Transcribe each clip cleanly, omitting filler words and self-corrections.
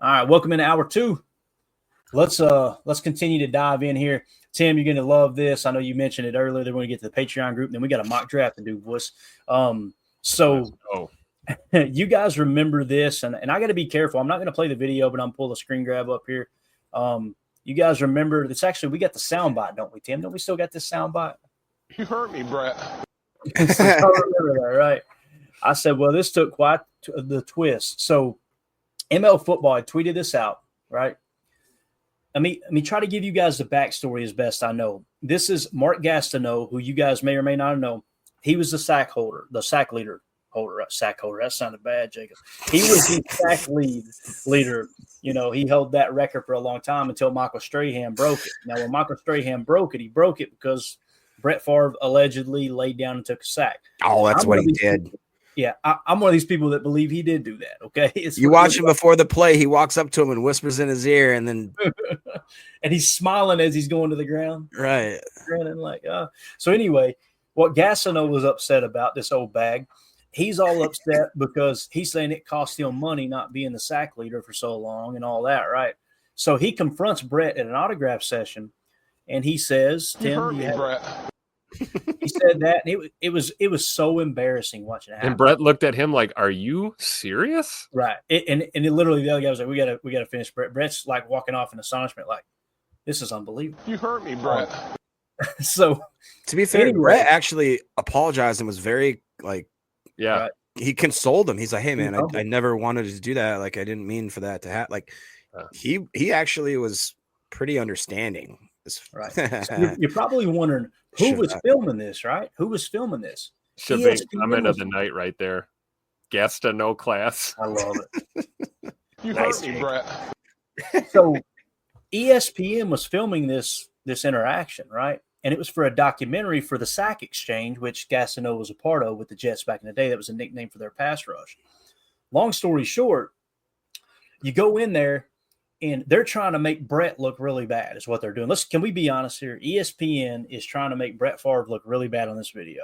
All right, welcome into hour two. Let's continue to dive in here. Tim, you're going to love this. I know you mentioned it earlier. They're going to get to the Patreon group. Then we got a mock draft to do, boys. You guys remember this, and I got to be careful. I'm not going to play the video, but I'm pull the screen grab up here. You guys remember this? Actually, we got the soundbite, don't we, Tim? Don't we still got this soundbite? You hurt me, Brett. So I remember that, right? I said, well, this took quite the twist. So ML Football had tweeted this out, right? Let me try to give you guys the backstory as best I know. This is Mark Gastineau, who you guys may or may not know. He was the sack leader. Sack holder. That sounded bad, Jacob. He was the sack leader. You know, he held that record for a long time until Michael Strahan broke it. Now, when Michael Strahan broke it, he broke it because Brett Favre allegedly laid down and took a sack. Oh, that's what he did. Yeah, I'm one of these people that believe he did do that, okay? You watch him before the play. He walks up to him and whispers in his ear, and then and he's smiling as he's going to the ground. Right. And like, So anyway, what Gastineau was upset about, this old bag, he's all upset because he's saying it cost him money not being the sack leader for so long and all that, right? So he confronts Brett at an autograph session, and he says, "You hurt me, Brett." He said that, and it was so embarrassing watching it happen. And Brett looked at him like, "Are you serious?" Right. And literally the other guy was like, "We gotta finish." Brett's like walking off in astonishment, like, "This is unbelievable." You hurt me, Brett. So, to be fair, anyway, Brett actually apologized and was very yeah. Right. He consoled him. He's like, "Hey, man, I never wanted to do that. Like, I didn't mean for that to happen." Like, he actually was pretty understanding. Right. So you're probably wondering who was filming this, right? Who was filming this? Should be comment of the night right there. Gastineau class. I love it. You hurt me, Brett. So ESPN was filming this interaction, right? And it was for a documentary for the Sack Exchange, which Gastineau was a part of with the Jets back in the day. That was a nickname for their pass rush. Long story short, you go in there, and they're trying to make Brett look really bad is what they're doing. Can we be honest here? ESPN is trying to make Brett Favre look really bad on this video.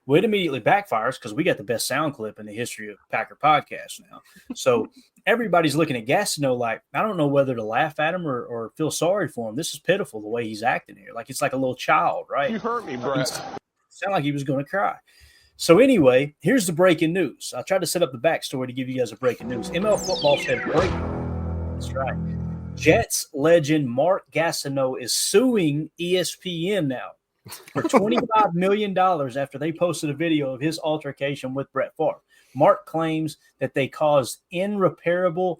Well, it immediately backfires because we got the best sound clip in the history of Packer podcasts now. So everybody's looking at Gastineau like, I don't know whether to laugh at him or feel sorry for him. This is pitiful the way he's acting here. Like it's like a little child, right? You hurt me, Brett. Sound like he was going to cry. So anyway, here's the breaking news. I tried to set up the backstory to give you guys a breaking news. ML Football said breaking. That's right. Jets legend Mark Gastineau is suing ESPN now for $25 million after they posted a video of his altercation with Brett Favre. Mark claims that they caused irreparable,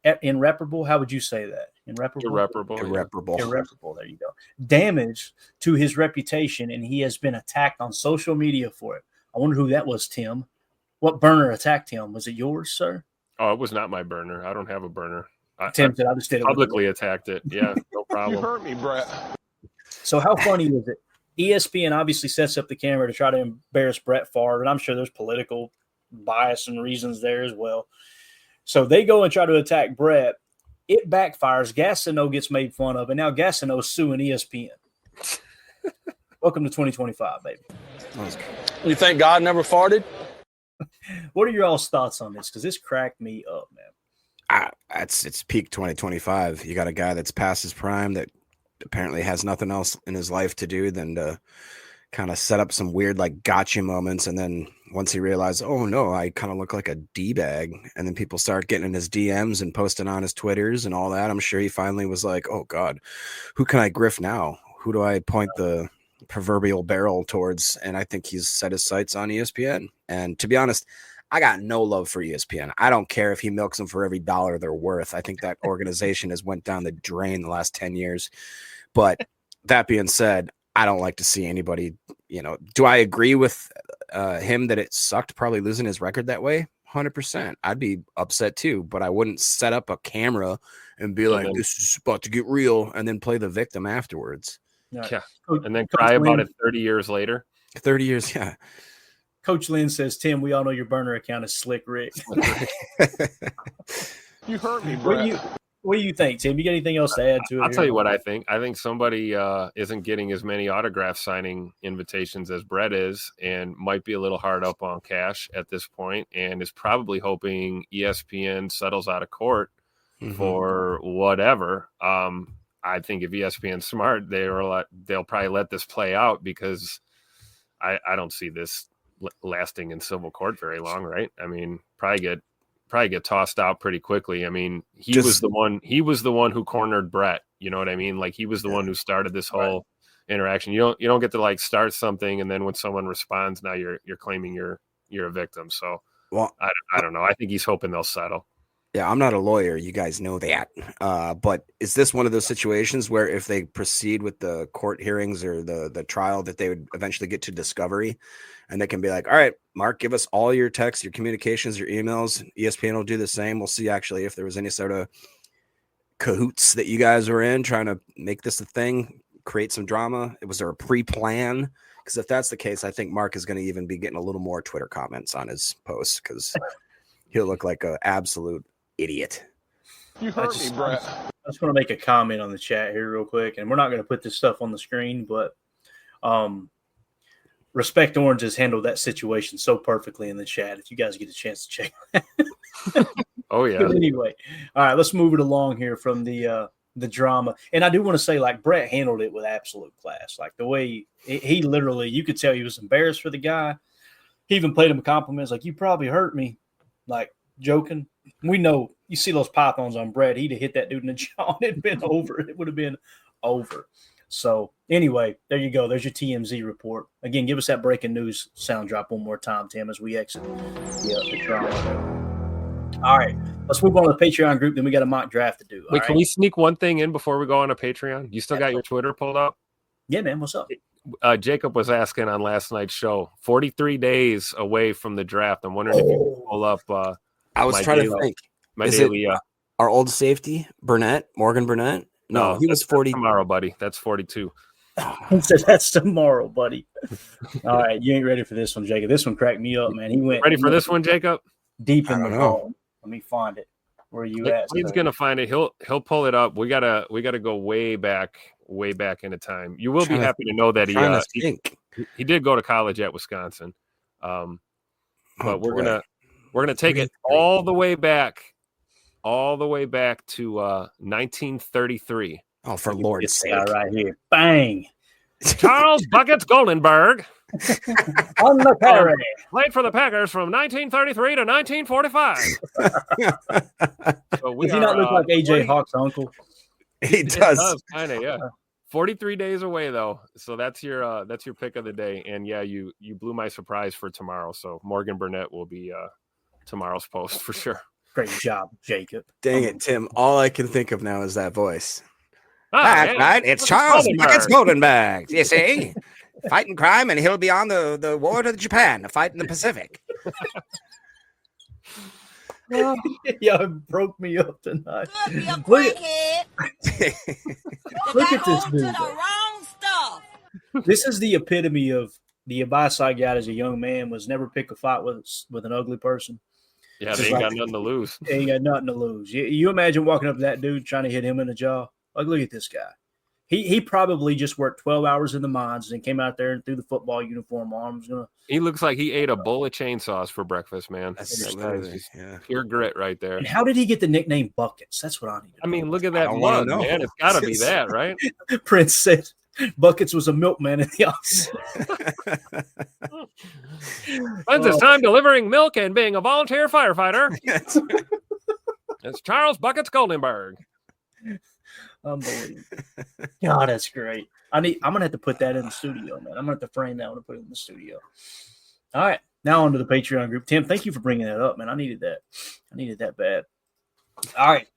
how would you say that? Irreparable. There you go. Damage to his reputation, and he has been attacked on social media for it. I wonder who that was, Tim. What burner attacked him? Was it yours, sir? Oh, it was not my burner. I don't have a burner. Tim said I just did it publicly attacked it. Yeah, no problem. You hurt me, Brett. So how funny is it? ESPN obviously sets up the camera to try to embarrass Brett Favre, and I'm sure there's political bias and reasons there as well. So they go and try to attack Brett. It backfires. Gastineau gets made fun of, and now Gastineau is suing ESPN. Welcome to 2025, baby. You think God never farted? What are your all's thoughts on this? Because this cracked me up, man. It's peak 2025. You got a guy that's past his prime that apparently has nothing else in his life to do than to kind of set up some weird like gotcha moments, and then once he realized, oh no, I kind of look like a D-bag, and then people start getting in his DMs and posting on his Twitters and all that, I'm sure he finally was like, oh God, who can I grift now? Who do I point the proverbial barrel towards? And I think he's set his sights on ESPN. And to be honest, I got no love for ESPN. I don't care if he milks them for every dollar they're worth. I think that organization has went down the drain the last 10 years. But that being said, I don't like to see anybody, do I agree with him that it sucked probably losing his record that way? 100%. I'd be upset too, but I wouldn't set up a camera and be like, this is about to get real, and then play the victim afterwards. Yeah. And then cry about it 30 years later. 30 years, yeah. Coach Lynn says, Tim, we all know your burner account is Slick Rick. You hurt me, Brett. What do you think, Tim? You got anything else to add to it? I'll tell you what I think. I think somebody isn't getting as many autograph signing invitations as Brett is, and might be a little hard up on cash at this point, and is probably hoping ESPN settles out of court for whatever. I think if ESPN's smart, they'll probably let this play out, because I don't see this lasting in civil court very long, right? I mean, probably get tossed out pretty quickly. I mean, he was the one who cornered Brett. You know what I mean? Like, he was the one who started this whole interaction. You don't get to like start something and then when someone responds, now you're claiming you're a victim. So I don't know. I think he's hoping they'll settle. Yeah, I'm not a lawyer. You guys know that. But is this one of those situations where if they proceed with the court hearings or the trial, that they would eventually get to discovery, and they can be like, all right, Mark, give us all your texts, your communications, your emails. ESPN will do the same. We'll see actually if there was any sort of cahoots that you guys were in trying to make this a thing, create some drama. Was there a pre-plan? Because if that's the case, I think Mark is going to even be getting a little more Twitter comments on his posts, because he'll look like an absolute idiot. You hurt me, Brett. I just want to make a comment on the chat here real quick, and we're not going to put this stuff on the screen, but Respect Orange has handled that situation so perfectly in the chat. If you guys get a chance to check that. Oh yeah. But anyway, all right, let's move it along here from the drama. And I do want to say, like, Brett handled it with absolute class. Like, the way he literally, you could tell he was embarrassed for the guy. He even played him compliments, like, you probably hurt me, like, joking. We know, you see those pythons on Brett, he'd have hit that dude in the jaw and it'd been over. It would have been over. So anyway, there you go. There's your TMZ report. Again, give us that breaking news sound drop one more time, Tim, as we exit the drama. All right, let's move on to the Patreon group. Then we got a mock draft to do. Wait, can we sneak one thing in before we go on a Patreon? You still got your Twitter pulled up? Yeah, man. What's up? Jacob was asking on last night's show, 43 days away from the draft. I'm wondering if you can pull up. I was trying to think. Is it our old safety, Morgan Burnett? No, he was 40. Tomorrow, buddy. That's 42. He said that's tomorrow, buddy. All right, you ain't ready for this one, Jacob. This one cracked me up, man. He went ready for this one, Jacob? Deep in the hole. Let me find it. Where are you at? He's gonna find it. He'll pull it up. We gotta go way back into time. You will be happy to know that he did go to college at Wisconsin. But we're gonna take it all the way back to 1933. Oh, for Lord's sake! Right here, bang! Charles Buckets Goldenberg on the carry. Played for the Packers from 1933 to 1945. So does he not look like AJ Hawk's uncle? He does kind of, yeah. 43 days away though, so that's your pick of the day. And yeah, you blew my surprise for tomorrow. So Morgan Burnett will be tomorrow's post for sure. Great job, Jacob. Dang it, Tim. All I can think of now is that voice. That's right. It's Charles Buckets Goldenberg. You see? Fighting crime, and he'll be on the war to Japan, a fight in the Pacific. Yeah, it broke me up tonight. Look at this dude. This is the epitome of the Abai guy as a young man was never pick a fight with an ugly person. Yeah, they ain't got nothing to lose. They ain't got nothing to lose. You imagine walking up to that dude trying to hit him in the jaw. Like, look at this guy. He probably just worked 12 hours in the mines and came out there and threw the football uniform on. He looks like he ate a bowl of chainsaws for breakfast, man. That's pure grit right there. And how did he get the nickname Buckets? That's what I need to know. I mean, look at that mug, man. It's got to be that, right? Prince said Buckets was a milkman in the office. Spends his time delivering milk and being a volunteer firefighter. It's Charles Buckets Goldenberg. Unbelievable. God, that's great. I'm gonna have to put that in the studio, man. I'm gonna have to frame that one and put it in the studio. All right, now on to the Patreon group. Tim, thank you for bringing that up, man. I needed that bad. All right.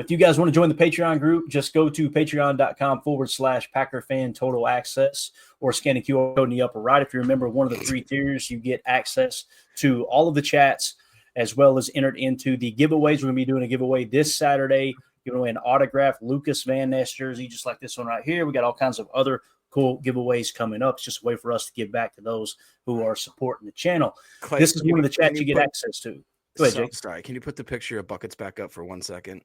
If you guys want to join the Patreon group, just go to patreon.com/PackerFan Total Access or scan the QR code in the upper right. If you remember one of the 3 tiers, you get access to all of the chats as well as entered into the giveaways. We're going to be doing a giveaway this Saturday, giving away an autographed Lucas Van Ness jersey, just like this one right here. We got all kinds of other cool giveaways coming up. It's just a way for us to give back to those who are supporting the channel. Clay, this is one of the chats you get access to. Go ahead, Jake. Sorry, can you put the picture of Buckets back up for 1 second?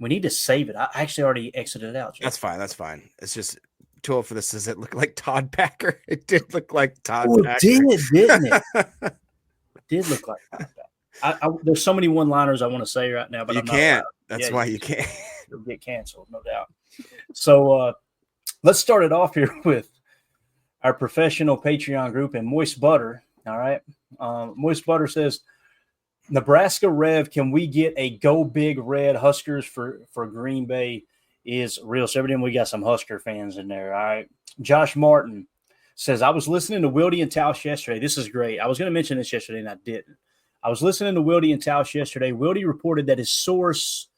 We need to save it. I actually already exited it out, Jake. That's fine. It's just too old for this. Does it look like Todd Packer? It did look like Todd Packer. It did, didn't it? It did look like Todd Packer. There's so many one-liners I want to say right now, but you I'm can't. not That's why you can't. You'll get canceled, no doubt. So let's start it off here with our professional Patreon group and Moist Butter. All right. Moist Butter says, Nebraska Rev, can we get a Go Big Red Huskers for Green Bay is real. So evidently we got some Husker fans in there. All right. Josh Martin says, I was listening to Wildy and Tausch yesterday. This is great. I was going to mention this yesterday and I didn't. I was listening to Wildy and Tausch yesterday. Wildy reported that his source,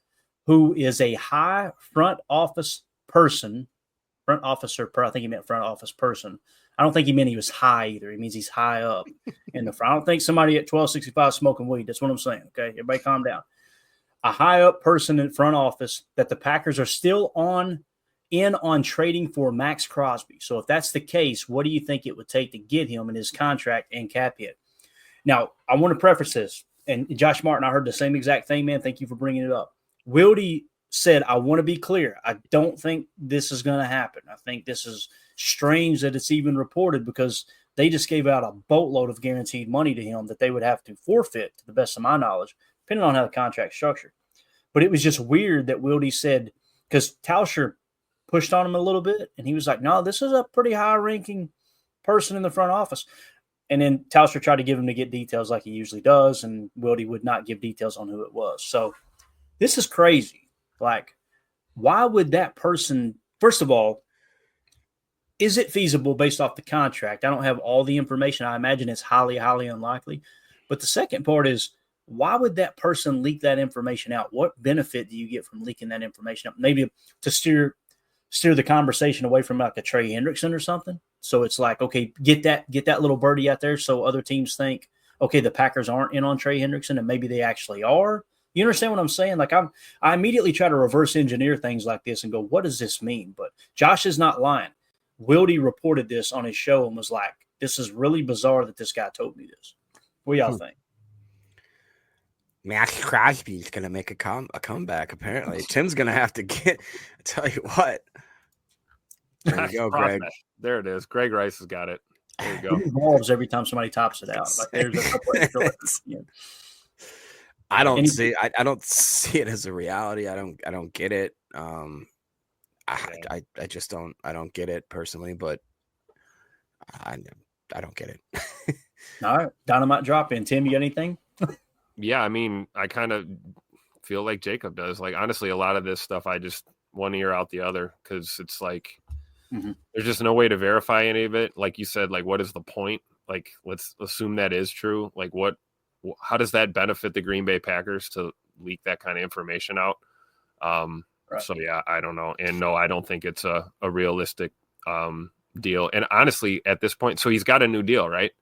who is a high front officer, I think he meant front office person. I don't think he meant he was high either. He means he's high up in the front. I don't think somebody at 1265 smoking weed. That's what I'm saying. Okay, everybody calm down. A high up person in front office that the Packers are still on trading for Max Crosby. So if that's the case, what do you think it would take to get him in his contract and cap hit? Now, I want to preface this. And Josh Martin, I heard the same exact thing, man. Thank you for bringing it up. Wildy said, I want to be clear. I don't think this is going to happen. I think this is strange that it's even reported because they just gave out a boatload of guaranteed money to him that they would have to forfeit, to the best of my knowledge, depending on how the contract's structured. But it was just weird that Wildy said, because Tauscher pushed on him a little bit, and he was like, no, this is a pretty high-ranking person in the front office. And then Tauscher tried to give him to get details like he usually does, and Wildy would not give details on who it was. So this is crazy. Like, why would that person – first of all, is it feasible based off the contract? I don't have all the information. I imagine it's highly, highly unlikely. But the second part is, why would that person leak that information out? What benefit do you get from leaking that information out? Maybe to steer the conversation away from like a Trey Hendrickson or something. So it's like, okay, get that little birdie out there so other teams think, okay, the Packers aren't in on Trey Hendrickson and maybe they actually are. You understand what I'm saying? Like I immediately try to reverse engineer things like this and go, what does this mean? But Josh is not lying. Wildy reported this on his show and was like, this is really bizarre that this guy told me this. What do y'all think? Max Crosby's going to make a comeback, apparently. Tim's going to have to I tell you what. There you go, Greg. There it is. Greg Rice has got it. There you go. It evolves every time somebody tops it out. Like there's a couple of I don't see it as a reality. I don't get it. I just don't get it personally, but I don't get it. All right. Dynamite drop in. Tim, you got anything? Yeah, I mean, I kind of feel like Jacob does. Like, honestly, a lot of this stuff, I just one ear out the other because it's like there's just no way to verify any of it. Like you said, like, what is the point? Like, let's assume that is true. Like, how does that benefit the Green Bay Packers to leak that kind of information out? Right. So, yeah, I don't know. And no, I don't think it's a realistic deal. And honestly, at this point, so he's got a new deal, right?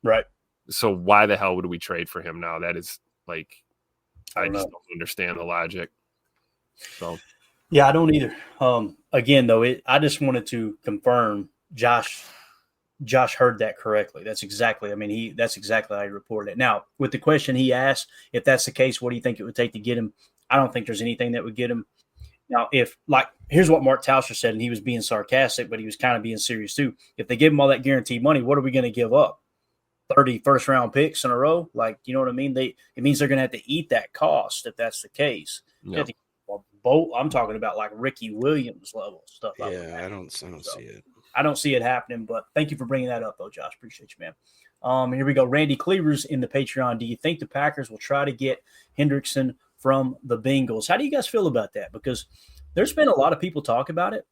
Right. So why the hell would we trade for him now? That is like, I just don't understand the logic. So, yeah, I don't either. Again, though, I just wanted to confirm Josh heard that correctly. That's exactly how he reported it. Now, with the question he asked, if that's the case, what do you think it would take to get him? I don't think there's anything that would get him. Now, here's what Mark Tauscher said, and he was being sarcastic, but he was kind of being serious too. If they give him all that guaranteed money, what are we going to give up? 30 first-round picks in a row? Like, you know what I mean? It means they're going to have to eat that cost if that's the case. Yep. I'm talking about like Ricky Williams level stuff. Yeah, I don't see it. I don't see it happening, but thank you for bringing that up, though, Josh. Appreciate you, man. Here we go. Randy Cleavers in the Patreon. Do you think the Packers will try to get Hendrickson from the Bengals? How do you guys feel about that? Because there's been a lot of people talk about it.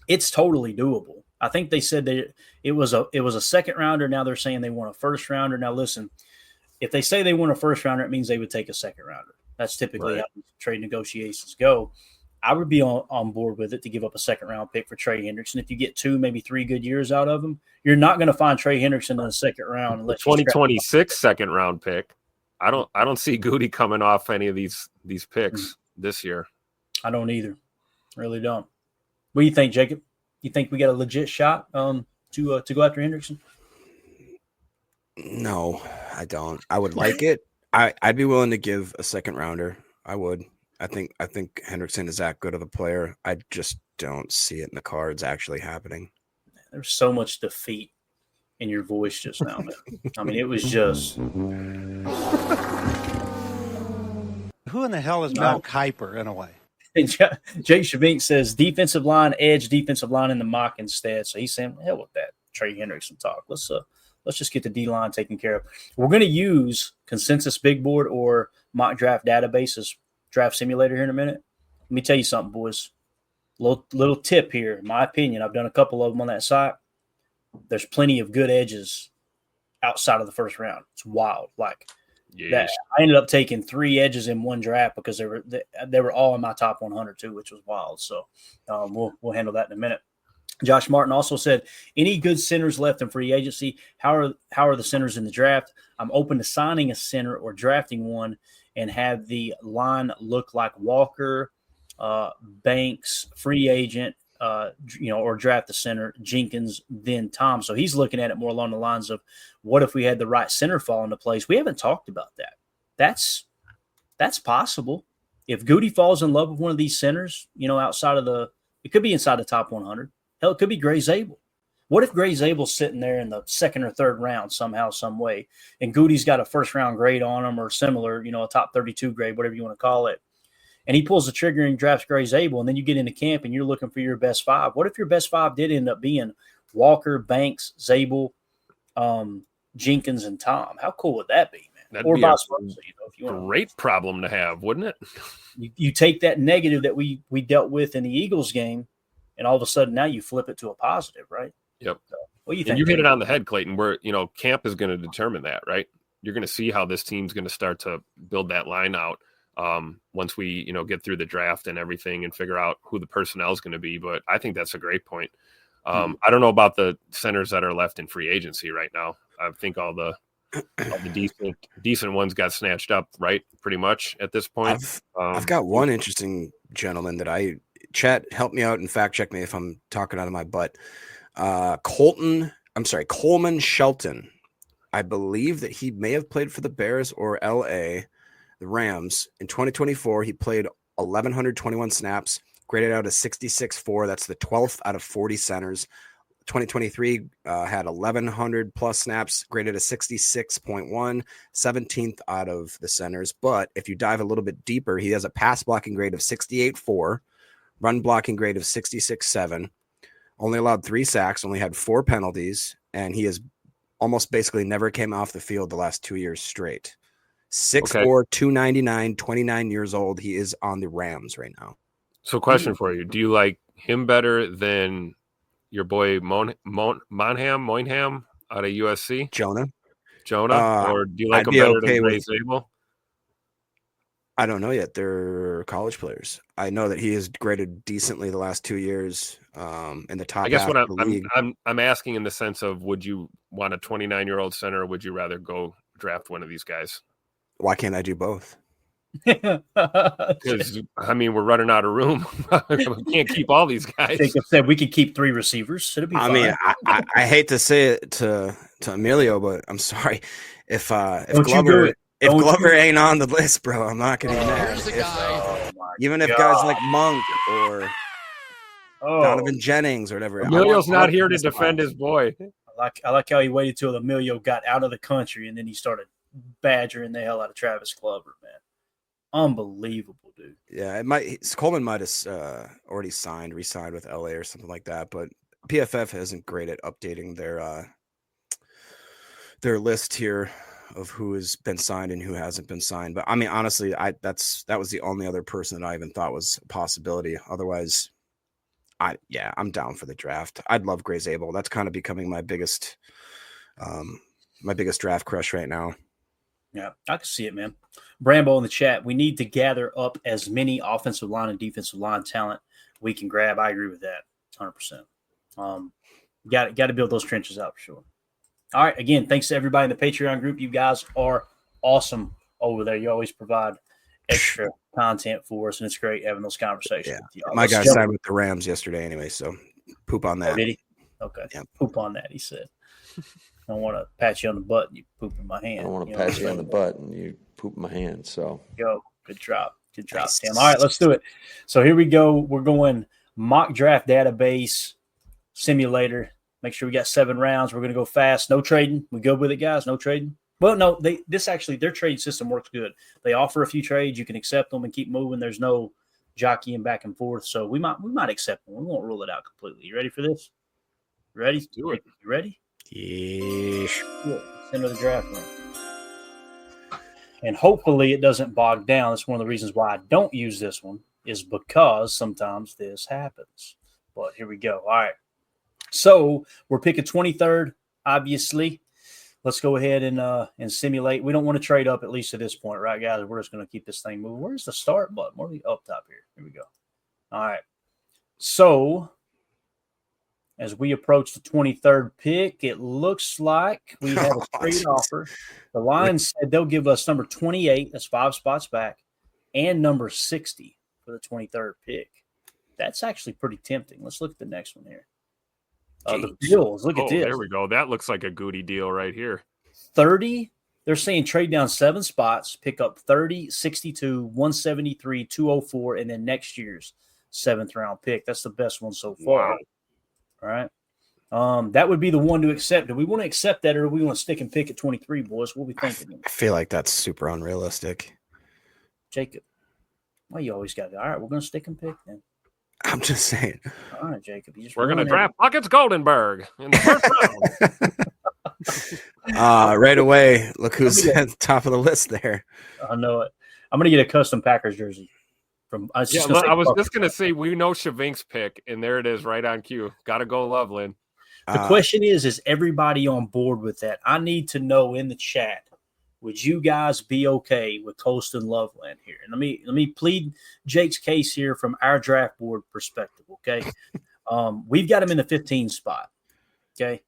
It's totally doable. I think they said that it was a second rounder. Now they're saying they want a first rounder. Now listen, if they say they want a first rounder, it means they would take a second rounder. That's typically how trade negotiations go. I would be on board with it to give up a second round pick for Trey Hendrickson. If you get 2, maybe 3 good years out of him, you're not going to find Trey Hendrickson in the second round unless 2026 second round pick. I don't see Goody coming off any of these picks this year. I don't either. Really don't. What do you think, Jacob? You think we got a legit shot to go after Hendrickson? No, I don't. I would like it. I'd be willing to give a second rounder. I would. I think Hendrickson is that good of a player. I just don't see it in the cards actually happening. There's so much defeat in your voice just now, man. I mean, it was just who in the hell is Mel Kiper in a way? And Jake Shavink says defensive line edge, defensive line in the mock instead. So he's saying, hell with that Trey Hendrickson talk. Let's just get the D line taken care of. We're going to use Consensus Big Board or Mock Draft Databases Draft Simulator here in a minute. Let me tell you something, boys. Little tip here. In my opinion, I've done a couple of them on that site. There's plenty of good edges outside of the first round. It's wild. Like that. I ended up taking 3 edges in one draft because they were all in my top 100 too, which was wild. So we'll handle that in a minute. Josh Martin also said, any good centers left in free agency? How are the centers in the draft? I'm open to signing a center or drafting one and have the line look like Walker, Banks, free agent, or draft the center, Jenkins, then Tom. So he's looking at it more along the lines of, what if we had the right center fall into place? We haven't talked about that. That's possible. If Goody falls in love with one of these centers, outside of it could be inside the top 100. Hell, it could be Gray Zabel. What if Gray Zabel's sitting there in the second or third round somehow, some way, and Goody's got a first-round grade on him or similar, a top 32 grade, whatever you want to call it, and he pulls the trigger and drafts Gray Zabel, and then you get into camp and you're looking for your best 5. What if your best 5 did end up being Walker, Banks, Zabel, Jenkins, and Tom? How cool would that be, man? That'd or be vice versa, if you want. Great problem to have, wouldn't it? You take that negative that we dealt with in the Eagles game, and all of a sudden now you flip it to a positive, right? Yep. So, what do you think? And you hit it on the head, Clayton, where, camp is going to determine that, right? You're going to see how this team's going to start to build that line out once we, get through the draft and everything and figure out who the personnel is going to be. But I think that's a great point. I don't know about the centers that are left in free agency right now. I think all the decent ones got snatched up, right? Pretty much at this point. I've got one interesting gentleman that Chat, help me out and fact check me if I'm talking out of my butt. Coleman Shelton. I believe that he may have played for the Bears or LA, the Rams. In 2024, he played 1,121 snaps, graded out a 66.4. That's the 12th out of 40 centers. 2023 had 1,100 plus snaps, graded a 66.1, 17th out of the centers. But if you dive a little bit deeper, he has a pass blocking grade of 68.4, run blocking grade of 66.7, only allowed 3 sacks, only had 4 penalties, and he has almost basically never came off the field the last 2 years straight. 6'4", 299, 29 years old. He is on the Rams right now. So question for you. Do you like him better than your boy Moynham out of USC? Jonah? Or do you like him better than Gray Zabel? I don't know yet. They're college players. I know that he has graded decently the last 2 years in the top. I guess half what of the league. I'm asking in the sense of, would you want a 29-year-old center, or would you rather go draft one of these guys? Why can't I do both? Because we're running out of room. We can't keep all these guys. Jacob said we could keep 3 receivers. It'd be fine. Mean, I hate to say it to Emilio, but I'm sorry if Glover ain't on the list, bro. I'm not gonna be mad. Even if guys like Monk or Donovan Jennings or whatever. Emilio's not here to defend his boy. I like how he waited till Emilio got out of the country and then he started badgering the hell out of Travis Glover, man. Unbelievable, dude. Yeah, Coleman might have already re-signed with LA or something like that, but PFF isn't great at updating their list here of who has been signed and who hasn't been signed. But I mean, honestly, that was the only other person that I even thought was a possibility. Otherwise, I'm down for the draft. I'd love Gray Zabel. That's kind of becoming my biggest draft crush right now. Yeah, I can see it, man. Brambo in the chat, we need to gather up as many offensive line and defensive line talent we can grab. I agree with that 100%. Got to build those trenches out for sure. All right, again, thanks to everybody in the Patreon group. You guys are awesome over there. You always provide extra content for us, and it's great having those conversations with you. My guy signed with the Rams yesterday anyway, so poop on that. Oh, did he? Okay. Yeah. Poop on that, he said. I don't want to pat you on the butt and you poop in my hand. I don't want to pat you on the butt and you poop in my hand. So good job. Good job, Tim. All right, let's do it. So here we go. We're going mock draft database simulator. Make sure we got 7 rounds. We're going to go fast. No trading. We good with it, guys? No trading? Well, no, their trade system works good. They offer a few trades, you can accept them and keep moving. There's no jockeying back and forth, so we might accept them. We won't rule it out completely. You ready for this? Ready? Let's do it. You ready? Yeesh. Yeah. Center the draft room. And hopefully it doesn't bog down. That's one of the reasons why I don't use this one, is because sometimes this happens. But here we go. All right. So we're picking 23rd, obviously. Let's go ahead and simulate. We don't want to trade up, at least at this point, right, guys? We're just going to keep this thing moving. Where's the start button? Where are we up top here? Here we go. All right. So as we approach the 23rd pick, it looks like we have a trade offer. The Lions said they'll give us number 28, that's 5 spots back, and number 60 for the 23rd pick. That's actually pretty tempting. Let's look at the next one here. The Bills, look at this. There we go. That looks like a goody deal right here. 30, they're saying trade down 7 spots, pick up 30, 62, 173, 204, and then next year's 7th round pick. That's the best one so far. Wow. All right. That would be the one to accept. Do we want to accept that, or do we want to stick and pick at 23, boys? What are we thinking? I feel like that's super unrealistic. Jacob, why you always got to go? All right, we're going to stick and pick then. I'm just saying. All right, Jacob. We're going to draft Buckets Goldenberg in the first round. Right away, look who's at the top of the list there. I know it. I'm going to get a custom Packers jersey. I was just going to say, we know Shavink's pick, and there it is right on cue. Got to go Loveland. The question is everybody on board with that? I need to know in the chat, would you guys be okay with Colston Loveland here? And let me plead Jake's case here from our draft board perspective, okay? We've got him in the 15 spot, okay?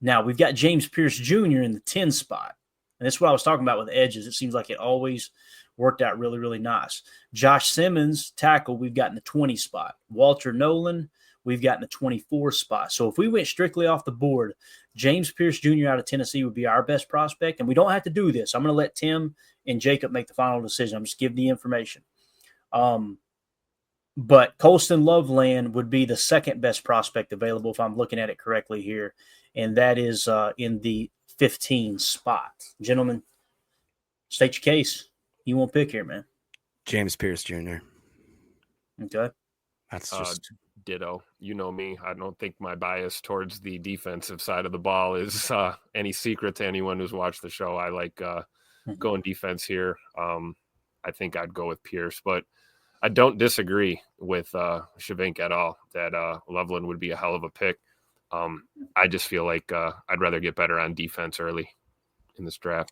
Now, we've got James Pierce Jr. in the 10 spot. And that's what I was talking about with edges. It seems like it always worked out really, really nice. Josh Simmons, tackle, we've got in the 20 spot. Walter Nolan, we've got in the 24 spot. So if we went strictly off the board, James Pierce Jr. out of Tennessee would be our best prospect. And we don't have to do this. I'm going to let Tim and Jacob make the final decision. I'm just giving the information. But Colston Loveland would be the second best prospect available, if I'm looking at it correctly here. And that is in the 15 spot. Gentlemen, state your case. You won't pick here, man. James Pierce Jr. Okay. That's just ditto. You know me. I don't think my bias towards the defensive side of the ball is any secret to anyone who's watched the show. I like going defense here. I think I'd go with Pierce, but I don't disagree with Shavink at all that Loveland would be a hell of a pick. I just feel like I'd rather get better on defense early in this draft.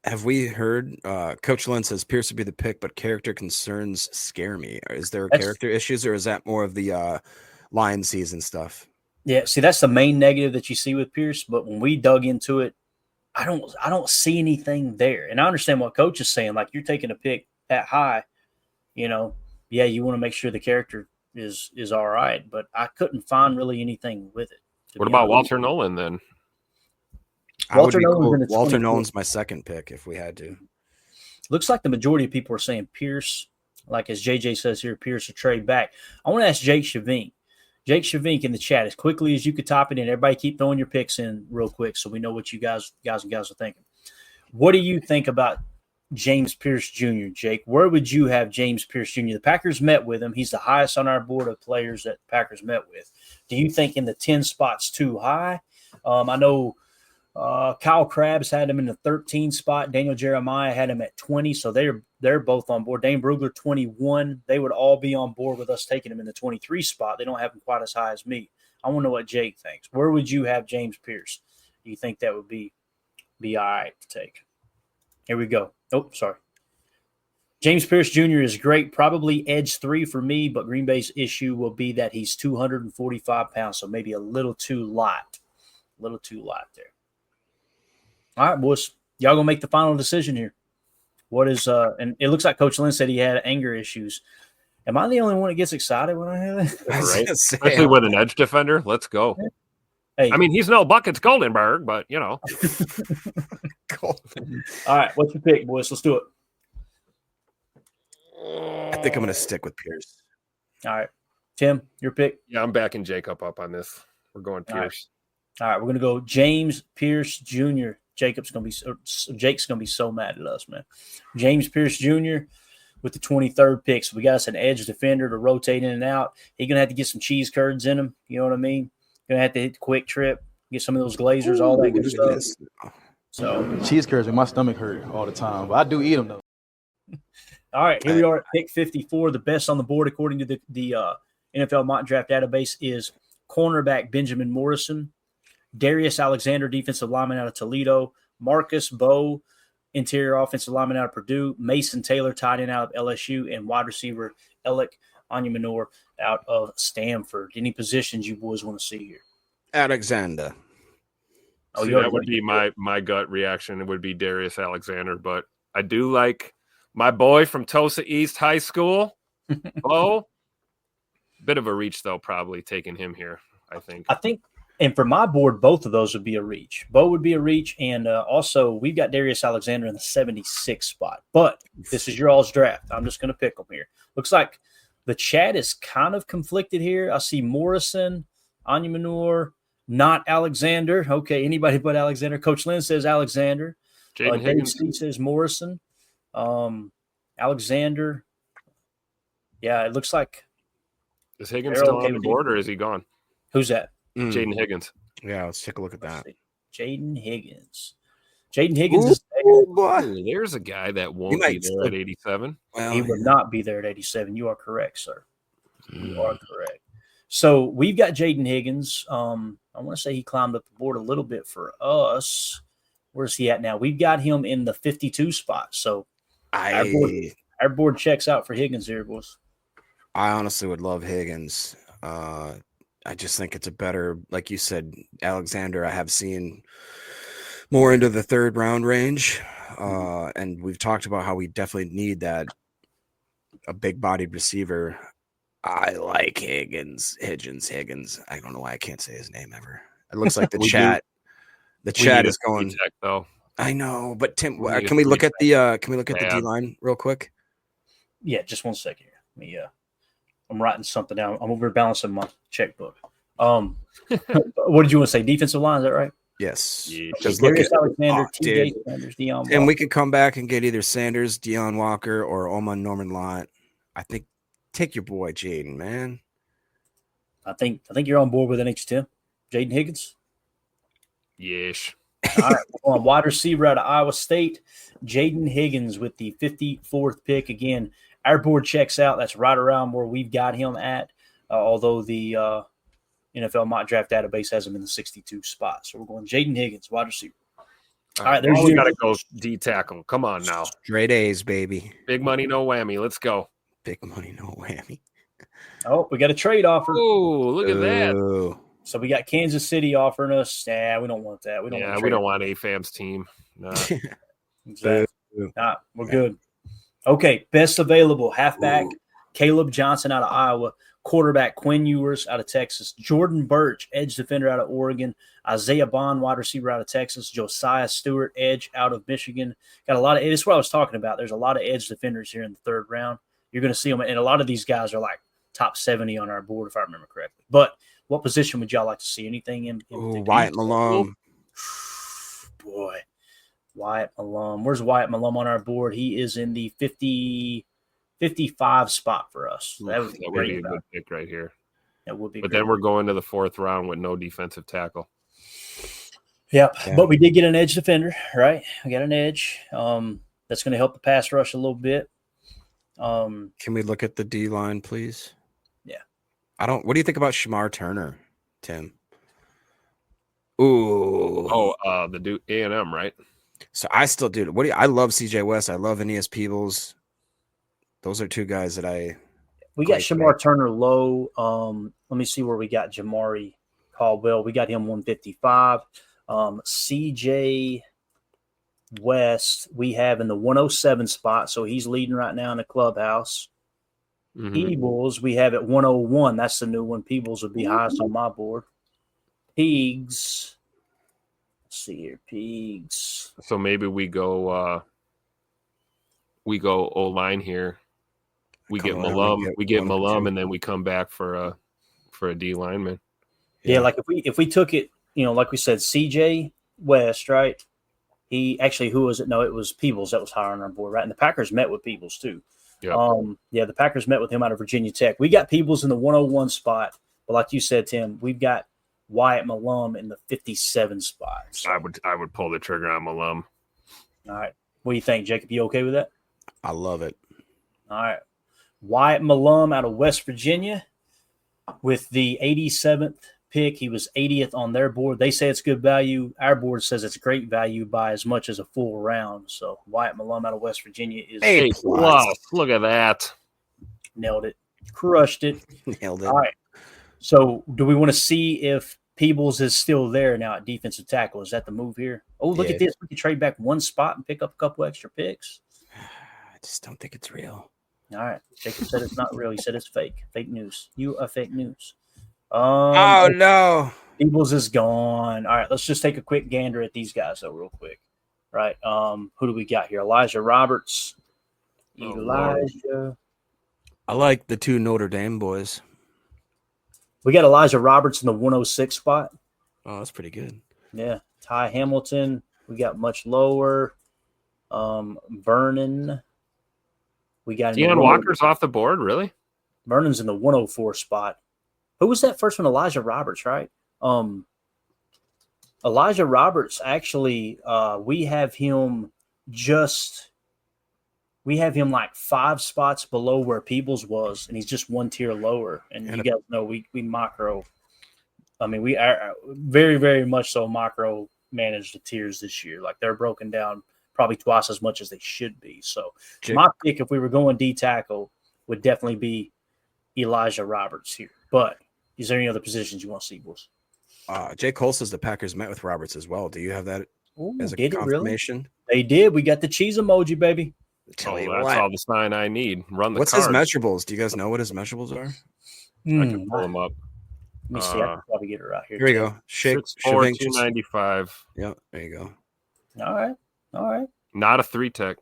Have we heard Coach Lynn says Pierce would be the pick, but character concerns scare me. Is there character issues, or is that more of the Lion season stuff? Yeah, see, that's the main negative that you see with Pierce. But when we dug into it, I don't see anything there. And I understand what Coach is saying. Like, you're taking a pick that high, you know. Yeah, you want to make sure the character is all right. But I couldn't find really anything with it. What about Walter Nolan then? Walter Nolan's my second pick if we had to. Looks like the majority of people are saying Pierce, like as JJ says here, Pierce or trade back. I want to ask Jake Shavink. Jake Shavink in the chat, as quickly as you could type it in. Everybody keep throwing your picks in real quick so we know what you guys are thinking. What do you think about James Pierce Jr., Jake? Where would you have James Pierce Jr.? The Packers met with him. He's the highest on our board of players that the Packers met with. Do you think in the 10 spots too high? I know Kyle Krabs had him in the 13 spot. Daniel Jeremiah had him at 20, so they're both on board. Dane Brugler, 21. They would all be on board with us taking him in the 23 spot. They don't have him quite as high as me. I want to know what Jake thinks. Where would you have James Pierce? Do you think that would be all right to take? Here we go. Oh, sorry. James Pierce Jr. is great, probably edge 3 for me, but Green Bay's issue will be that he's 245 pounds, so maybe a little too light. A little too light there. All right, boys. Y'all gonna make the final decision here. What is and it looks like Coach Lynn said he had anger issues. Am I the only one that gets excited when I hear that? Right. Especially with an edge defender. Let's go. Hey. I mean, he's no Buckets Goldenberg, but you know. All right, what's your pick, boys? Let's do it. I think I'm gonna stick with Pierce. All right. Tim, your pick? Yeah, I'm backing Jacob up on this. We're going Pierce. All right, we're going to go James Pierce Jr. Jake's gonna be so mad at us, man. James Pierce Jr. with the 23rd pick. So we got us an edge defender to rotate in and out. He's gonna have to get some cheese curds in him. You know what I mean? Gonna have to hit the quick trip, get some of those glazers, all that good stuff. So cheese curds and my stomach hurt all the time, but I do eat them though. All right, here we are at pick 54. The best on the board, according to the NFL mock draft database, is cornerback Benjamin Morrison, Darius Alexander, defensive lineman out of Toledo, Marcus Bowe, interior offensive lineman out of Purdue, Mason Taylor, tight end out of LSU, and wide receiver Alec Onyemanor out of Stanford. Any positions you boys want to see here? Alexander. Oh, that would be my gut reaction. It would be Darius Alexander, but I do like my boy from Tulsa East High School. Oh, bit of a reach though, probably taking him here. I think, and for my board, both of those would be a reach. Bo would be a reach, and also we've got Darius Alexander in the 76th spot. But this is your all's draft. I'm just going to pick them here. Looks like the chat is kind of conflicted here. I see Morrison, Onyemanor, not Alexander. Okay, anybody but Alexander. Coach Lynn says Alexander. Dave C says Morrison. Alexander. Yeah, it looks like. Is Higgins still on the board or is he gone? Who's that? Jaden Higgins. Yeah, let's take a look at that. Jaden Higgins. Jaden Higgins is Ooh, there's a guy that won't be there at 87. Well, he would not be there at 87. You are correct, sir. You are correct. So we've got Jaden Higgins. I want to say he climbed up the board a little bit for us. Where's he at now? We've got him in the 52 spot. So our board checks out for Higgins here, boys. I honestly would love Higgins. I just think it's a better, like you said, Alexander. I have seen more into the third round range, and we've talked about how we definitely need a big-bodied receiver. I like Higgins. I don't know why I can't say his name ever. It looks like the chat. The chat is going. Tech, though. I know, but Tim, can we look at the D line real quick? Yeah, just 1 second here. Let me I'm writing something down. I'm over balancing my checkbook. What did you want to say? Defensive line, is that right? Yes. Yeah. Just look at Alexander, TJ Sanders, Deion Walker. And we could come back and get either Sanders, Deion Walker, or Oman Norman Lott. I think take your boy Jaden, man. I think you're on board with an H10. Jaden Higgins? Yes. All right, on wide receiver out of Iowa State, Jaden Higgins with the 54th pick. Again, our board checks out. That's right around where we've got him at, although the NFL mock draft database has him in the 62 spot. So we're going Jaden Higgins, wide receiver. All right, there's we got to go D tackle. Come on now. Straight A's, baby. Big money, no whammy. Let's go. Big money, no whammy. Oh, we got a trade offer. Oh, look at that. So we got Kansas City offering us. Yeah, we don't want that. We don't want AFAM's team. No. Exactly. Nah, we're good. Okay, best available halfback Caleb Johnson out of Iowa, quarterback Quinn Ewers out of Texas, Jordan Birch, edge defender out of Oregon, Isaiah Bond, wide receiver out of Texas, Josiah Stewart, edge out of Michigan. Got a lot of. That's what I was talking about. There's a lot of edge defenders here in the third round. You're going to see them, and a lot of these guys are like top 70 on our board, if I remember correctly. But what position would y'all like to see? Anything in Wyatt Malone. Boy, Wyatt Malone. Where's Wyatt Malone on our board? He is in the 55 spot for us. So that would be a good pick right here. That would be. But then we're going to the fourth round with no defensive tackle. Yep. Yeah. But we did get an edge defender, right? We got an edge. That's going to help the pass rush a little bit. Can we look at the D line, please? Yeah. What do you think about Shamar Turner, Tim? Ooh. Oh, the dude A&M, right? So I still do. I love CJ West. I love Aeneas Peebles. Those are two guys that we got Shamar Turner low. Let me see where we got Jamari Caldwell. We got him 155. CJ West we have in the 107 spot, so he's leading right now in the clubhouse. Peebles we have at 101. That's the new one. Peebles would be highest on my board. Pigs. Let's see here. Pigs. So maybe we go O-line here. We get Malum, and then we come back for a D lineman. Yeah, like if we took it, like we said, CJ West, right? who was it? No, it was Peebles that was higher on our board, right? And the Packers met with Peebles too. Yep. The Packers met with him out of Virginia Tech. We got Peebles in the 101 spot, but like you said, Tim, we've got Wyatt Malum in the 57 spot. So, I would pull the trigger on Malum. all right. What do you think, Jacob? You okay with that? I love it. All right. Wyatt Malum out of West Virginia with the 87th pick. He was 80th on their board. They say it's good value. Our board says it's great value by as much as a full round. So Wyatt Malum out of West Virginia is A+. Look at that. nailed it. Crushed it. Nailed it. All right. So do we want to see if Peebles is still there now at defensive tackle? Is that the move here? Oh, look Yeah. at this. We can trade back one spot and pick up a couple extra picks. I just don't think it's real. All right. Jacob said it's not real. He said it's fake. Fake news. You are fake news. Oh no. Peebles is gone. All right. Let's just take a quick gander at these guys, though, real quick. Right. Who do we got here? Elijah Roberts. Oh, Elijah. I like the two Notre Dame boys. We got Elijah Roberts in the 106 spot. Oh, that's pretty good. Yeah. Ty Hamilton. We got much lower. Vernon. We got Deion Walker's off the board, really? Vernon's in the 104 spot. Who was that first one? Elijah Roberts, right? Elijah Roberts, actually, we have him like 5 spots below where Peebles was, and he's just one tier lower. And you guys know we macro. I mean, we are very, very much so macro manage the tiers this year. Like they're broken down probably twice as much as they should be. So my pick, if we were going D tackle, would definitely be Elijah Roberts here. But is there any other positions you want to see, boys? Jay Cole says the Packers met with Roberts as well. Do you have that as a Did it really? confirmation? They did. We got the cheese emoji, baby. Tell you That's what. all the sign I need. Run the What's card. his measurables? Do you guys know what his measurables are? I can pull them up. Let me see. I can probably get it right here. Here we go. Shake 6'4", 295. Yep, there you go. All right. Not a 3-tech.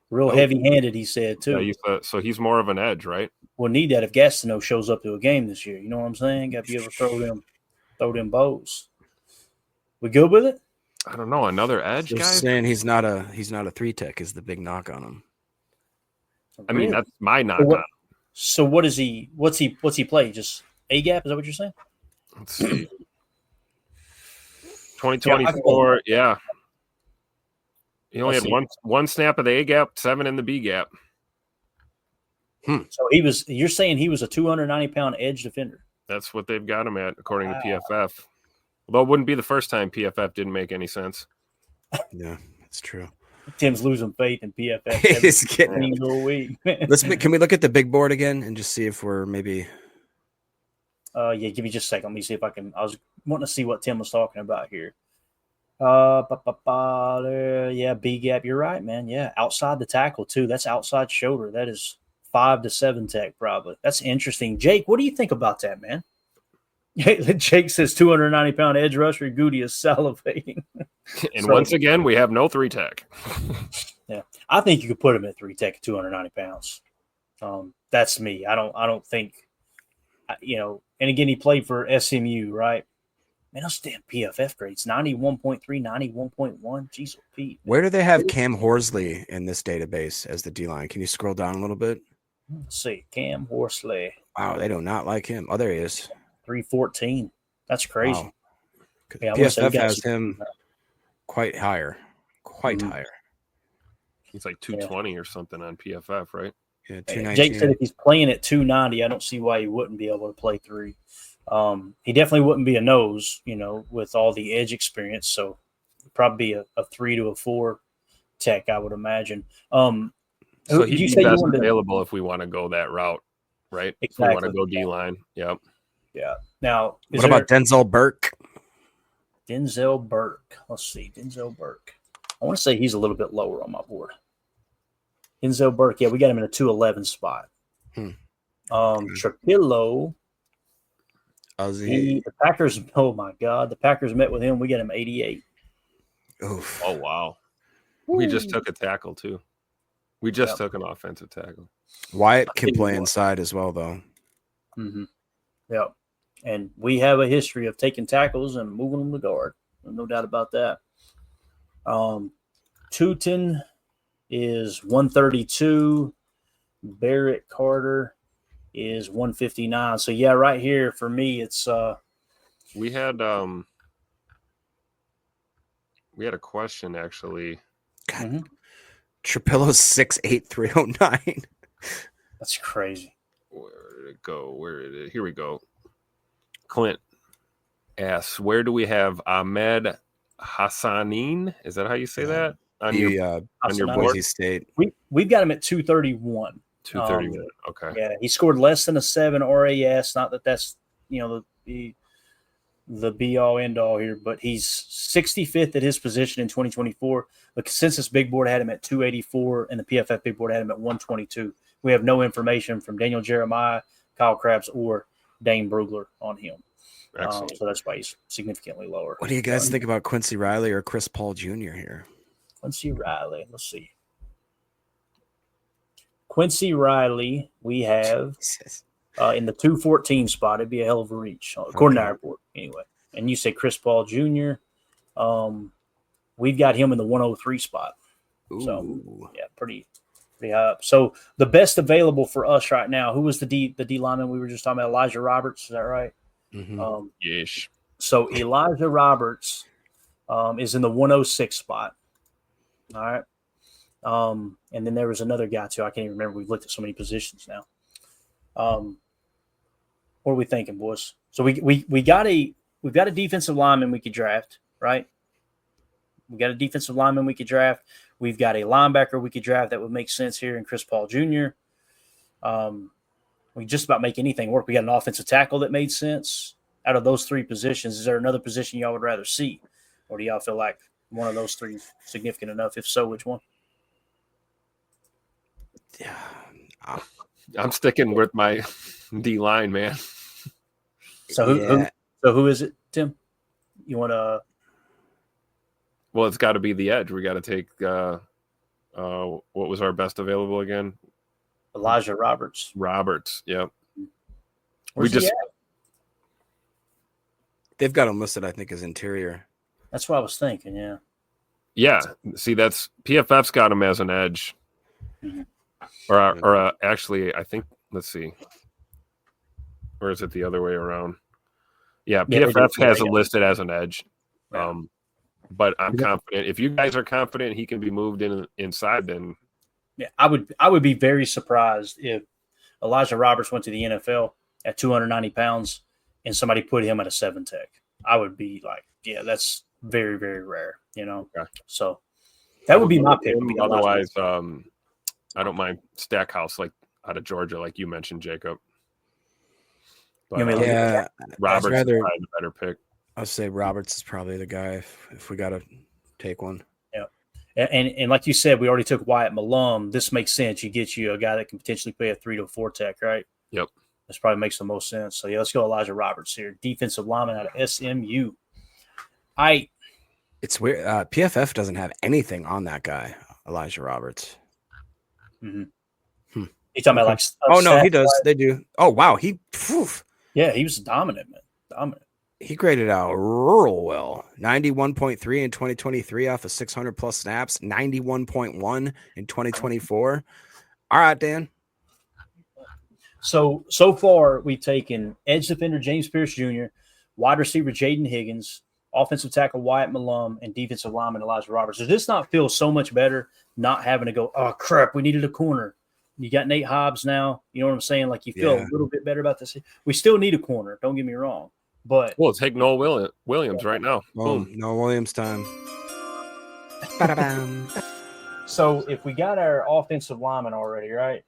Real heavy-handed, he said, too. Yeah, so he's more of an edge, right? We'll need that if Gastineau shows up to a game this year. You know what I'm saying? Got to be able to throw them bows. We good with it? I don't know. Another edge guy? Just saying he's not a 3-tech is the big knock on him. I mean, that's my knock on him. So what is he? What's he play? Just A gap? Is that what you're saying? Let's see. 2024, yeah. He only had one snap of the A gap, 7 in the B gap. So you're saying he was a 290-pound edge defender? That's what they've got him at, according to PFF. Although it wouldn't be the first time PFF didn't make any sense. Yeah, that's true. Tim's losing faith in PFF. He's getting a week. Can we look at the big board again and just see if we're maybe? Yeah, give me just a second. Let me see if I can. I was wanting to see what Tim was talking about here. Yeah, B gap. You're right, man. Yeah, outside the tackle too. That's outside shoulder. That is 5 to 7 tech probably. That's interesting. Jake, what do you think about that, man? Jake says 290-pound edge rusher. Goody is salivating. And once again, we have no 3-tech. Yeah, I think you could put him at 3-tech at 290 pounds. That's me. I don't think, And again, he played for SMU, right? Man, those damn PFF grades, 91.3, 91.1. Jeez, Pete. Where do they have Cam Horsley in this database as the D-line? Can you scroll down a little bit? Let's see. Cam Horsley. Wow, they do not like him. Oh, there he is. 314. That's crazy. Wow. Yeah, PFF has him quite higher. Higher. He's like 220 or something on PFF, right? Yeah, 219. Jake said if he's playing at 290, I don't see why he wouldn't be able to play 3. He definitely wouldn't be a nose, with all the edge experience. So probably a 3 to a 4 tech, I would imagine. So he's best available if we want to go that route, right? Exactly. If we want to go D-line. Yep. Yeah. Now, what about Denzel Burke? Denzel Burke. Let's see. Denzel Burke. I want to say he's a little bit lower on my board. Denzel Burke. Yeah, we got him in a 211 spot. Trapillo. The Packers. Oh my God, the Packers met with him. We got him 88. Oof. Oh wow. We just took a tackle too. We just took an offensive tackle. Wyatt can play inside as well, though. Mm-hmm. Yep. And we have a history of taking tackles and moving them to guard. No doubt about that. Tootin is 132. Barrett Carter is 159. So yeah, right here for me, it's we had a question actually. God. Trapillo's 6'8", 309. That's crazy. Where did it go? Where did it? Here we go. Clint asks, where do we have Ahmed Hassanin? Is that how you say that? On your board? Boise State. We've got him at 231. 231. Okay. Yeah, he scored less than a 7 RAS. Not that that's the be all end all here, but he's 65th at his position in 2024. The consensus big board had him at 284, and the PFF big board had him at 122. We have no information from Daniel Jeremiah, Kyle Krabs, or Dane Brugler on him. So that's why he's significantly lower. What do you guys think about Quincy Riley or Chris Paul Jr. here? Quincy Riley. Let's see. Quincy Riley, we have in the 214 spot. It'd be a hell of a reach, according to our report, anyway. And you say Chris Paul Jr. We've got him in the 103 spot. Ooh. So, yeah, pretty high up. So the best available for us right now, who was the D lineman we were just talking about? Elijah Roberts, is that right? Mm-hmm. Yes. So Elijah Roberts is in the 106 spot. All right. And then there was another guy too. I can't even remember. We've looked at so many positions now. What are we thinking, boys? So we've got a defensive lineman we could draft, right? We got a defensive lineman we could draft. We've got a linebacker we could draft that would make sense here in Chris Paul Jr. We just about make anything work. We got an offensive tackle that made sense. Out of those three positions, is there another position y'all would rather see? Or do y'all feel like one of those three is significant enough? If so, which one? Yeah. I'm sticking with my D line, man. So who is it, Tim? You want to? Well, it's got to be the edge. We got to take what was our best available again? Elijah Roberts. Yep. Where's he at? They've got him listed, I think, as interior. That's what I was thinking. Yeah. Yeah. See, that's PFF's got him as an edge. Mm-hmm. Or actually, I think. Let's see. Or is it the other way around? Yeah, PFF has it listed as an edge. Yeah. But I'm confident. If you guys are confident he can be moved inside, then yeah, I would be very surprised if Elijah Roberts went to the NFL at 290 pounds and somebody put him at a 7 tech. I would be like, yeah, that's very, very rare, Okay. So that would be my pick. Otherwise, I don't mind Stackhouse, like out of Georgia, like you mentioned, Jacob. But, Roberts is probably the better pick. I'll say Roberts is probably the guy if we got to take one. Yeah. And like you said, we already took Wyatt Malum. This makes sense. You get you a guy that can potentially play a 3 to 4 tech, right? Yep. This probably makes the most sense. So, yeah, let's go Elijah Roberts here. Defensive lineman out of SMU. It's weird. PFF doesn't have anything on that guy, Elijah Roberts. Mm-hmm. You talking about like? Oh no, he does. They do. Oh wow, Yeah, he was dominant, man. Dominant. He graded out real well. 91.3 in 2023 off of 600 plus snaps. 91.1 in 2024. All right, Dan. So far we've taken edge defender James Pierce Jr., wide receiver Jaden Higgins, offensive tackle Wyatt Malum, and defensive lineman Elijah Roberts. Does this not feel so much better not having to go, oh, crap, we needed a corner? You got Nate Hobbs now. You know what I'm saying? Like you feel a little bit better about this. We still need a corner. Don't get me wrong. But we'll take Noel Williams right now. Boom. Noel Williams time. So if we got our offensive lineman already, right?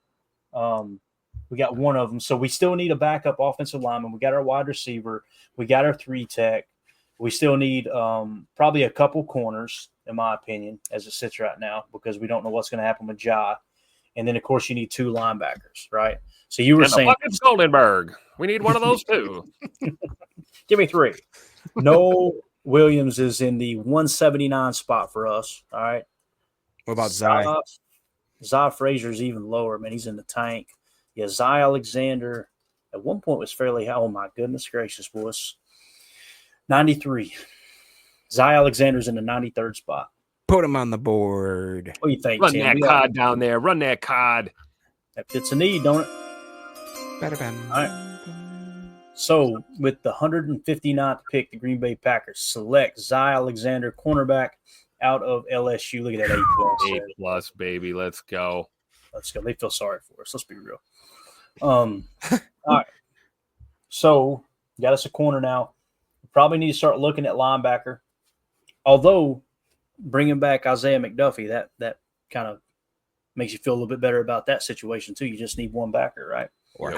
We got one of them. So we still need a backup offensive lineman. We got our wide receiver. We got our 3 tech. We still need probably a couple corners, in my opinion, as it sits right now, because we don't know what's going to happen with Ja. And then, of course, you need 2 linebackers, right? So you were saying – Stoltenberg. We need one of those too. Give me 3. Noel Williams is in the 179 spot for us, all right? What about Zy? Zy Frazier's even lower, man. He's in the tank. Yeah, Zy Alexander at one point was fairly high. Oh, my goodness gracious, boys. 93. Zy Alexander's in the 93rd spot. Put him on the board. What do you think, Run Tim? that We cod down there. Run that cod. that fits a need, don't it? All So with the 159th pick, the Green Bay Packers select Zy Alexander, cornerback out of LSU. Look at that A+. A plus, baby. Let's go. Let's go. They feel sorry for us. Let's be real. All right. So got us a corner now. Probably need to start looking at linebacker. Although bringing back Isaiah McDuffie, that kind of makes you feel a little bit better about that situation too. You just need one backer, right? Or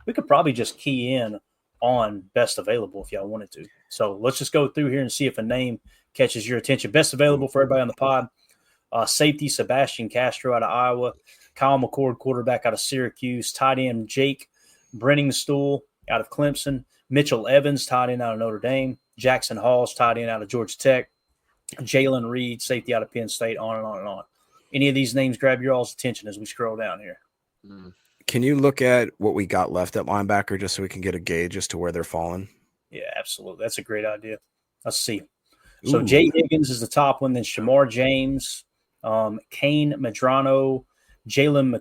We could probably just key in on best available if y'all wanted to. So let's just go through here and see if a name catches your attention. Best available for everybody on the pod. Safety Sebastian Castro out of Iowa. Kyle McCord, quarterback out of Syracuse. Tight end Jake Brenningstool out of Clemson. Mitchell Evans, tight end out of Notre Dame. Jackson Halls, tight end out of Georgia Tech. Jalen Reed, safety out of Penn State, on and on and on. Any of these names grab your all's attention as we scroll down here? Can you look at what we got left at linebacker just so we can get a gauge as to where they're falling? Yeah, absolutely. That's a great idea. Let's see. So Jay Higgins is the top one, then Shamar James, Kane Medrano, Jalen